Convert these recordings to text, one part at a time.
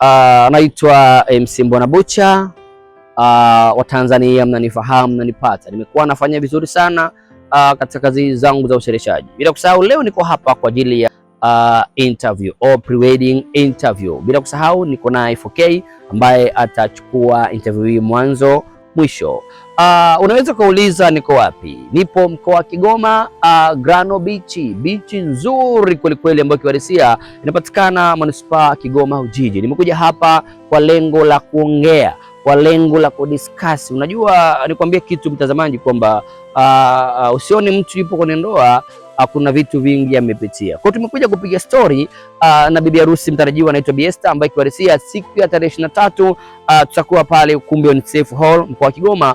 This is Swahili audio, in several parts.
Naitwa MC Mbona Butcher. Watanzania mnanifahamu, mnanipata. Nimekuwa nafanya vizuri sana katika kazi zangu za ushereheshaji. Bila kusahau leo niko hapa kwa ajili ya interview or pre-wedding interview. Bila kusahau niko na 4K ambaye atachukua interview hii mwanzo mwisho. Unaweza kuuliza niko wapi? Nipo mkoa wa Kigoma, Grano Beach. Beach nzuri kweli kweli ambayo kiuhalisia inapatikana manispaa Kigoma Ujiji. Nimekuja hapa kwa lengo la kuongea, kwa lengo la kudiscuss. Unajua nikwambia kitu mtazamaji kwamba usione mtu yupo kwenye ndoa kuna vitu vingi amepitia. Kwa tumekuja kupiga story na bibi harusi mtarajiwa anaitwa Bi Esther ambaye kiuhalisia siku ya tarehe 23 tutakuwa pale ukumbi wa NCF Hall mkoa wa Kigoma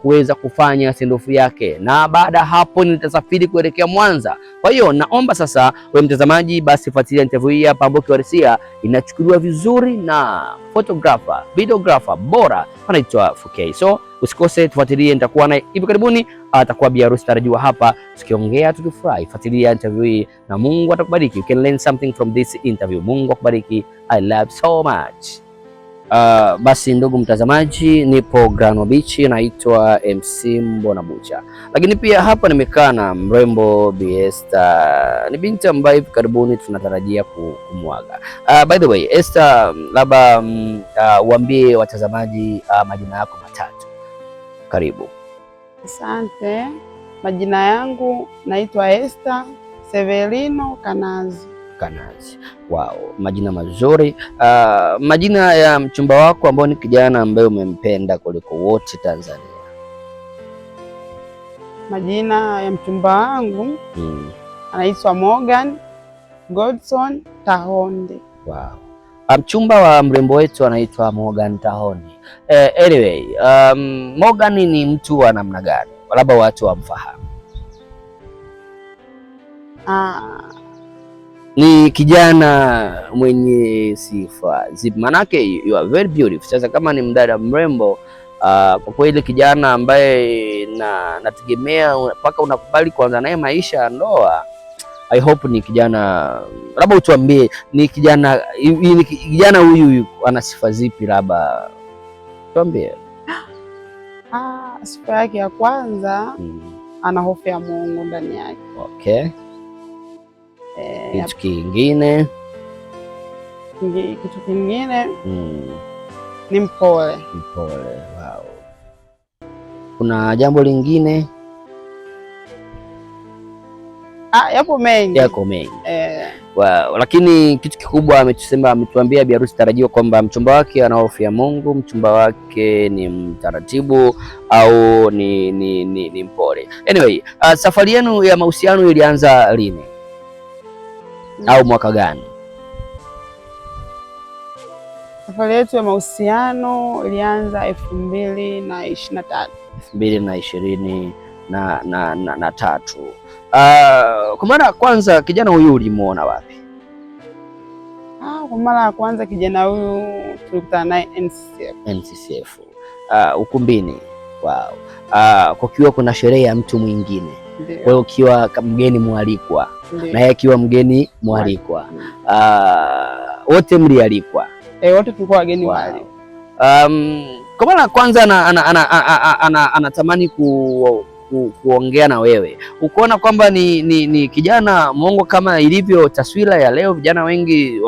kuweza kufanya sendofu yake, na baada hapo nitasafiri kuelekea Mwanza. Kwa hiyo naomba sasa wewe mtazamaji basi fuatilia interview hii hapa ambayo kiuhalisia inachukuliwa vizuri na photographer, videographer bora anaitwa 4K. So usikose, tufuatilie, nitakuwa naye hivi karibuni. Atakuwa bi harusi tarajiwa hapa tukiongea tukifurahi. Fuatilia interview hii na Mungu atakubariki. You can learn something from this interview. Mungu akubariki. I love so much. Basi ndugu mtazamaji, nipo Grano Beach, naitwa MC Mbona Butcher. Lakini pia hapa nimekaa na mrembo Bi Esther. Ni binti ambaye hivi karibuni tunatarajia kumwaga. By the way, Esther, labda uambie watazamaji majina yako matatu. Karibu. Asante. Majina yangu naitwa Esther Severino Kanazi. Kanazi. Wow, majina mazuri. Majina ya mchumba wako ambao ni kijana ambaye umempenda kuliko wote Tanzania. Majina ya mchumba wangu anaitwa Morgan Godson Tahonde. Wow. Mchumba wa mrembo wetu anaitwa Morgan Tahonde. Anyway, Morgan ni mtu wa namna gani? Labda watu wamfahamu. Ni kijana mwenye sifa zipi? Manake you are very beautiful. Sasa kama ni mdada mrembo, kwa kweli kijana ambaye nategemea mpaka unakubali kuanza naye maisha ya ndoa, I hope ni kijana, labda utuambie ni kijana huyu ana sifa zipi, labda tuambie. Sifa yake ya kwanza ana hofu ya Mungu ndani yake. Okay. Kitu kingine ni mpole. Mpole. Wow. Kuna jambo lingine? Yapo mengi. Yako mengi. Wow. Lakini kitu kikubwa ametuambia bi harusi tarajiwa kwamba mchumba wake ana hofu ya Mungu, mchumba wake ni mtaratibu au ni mpole. Anyway, safari yenu ya mahusiano ilianza lini? Au mwaka gani? Safari yetu ya mahusiano ilianza 2023. 2023. Kwa mara ya kwanza kijana huyu ulimuona wapi? Kwa mara ya kwanza kijana huyu tulikutana naye NCCF. Ukumbini. Wow. Kukiwa kuna sherehe ya mtu mwingine. Kwa hiyo ukiwa mgeni mwalikwa na yeye akiwa mgeni mwalikwa, wote mlialikwa? Wote tulikuwa wageni waalikwa. Kwa mara ya kwanza anatamani kuongea na wewe, ukoona kwamba ni kijana mwongo kama ilivyo taswira ya leo? Vijana wengi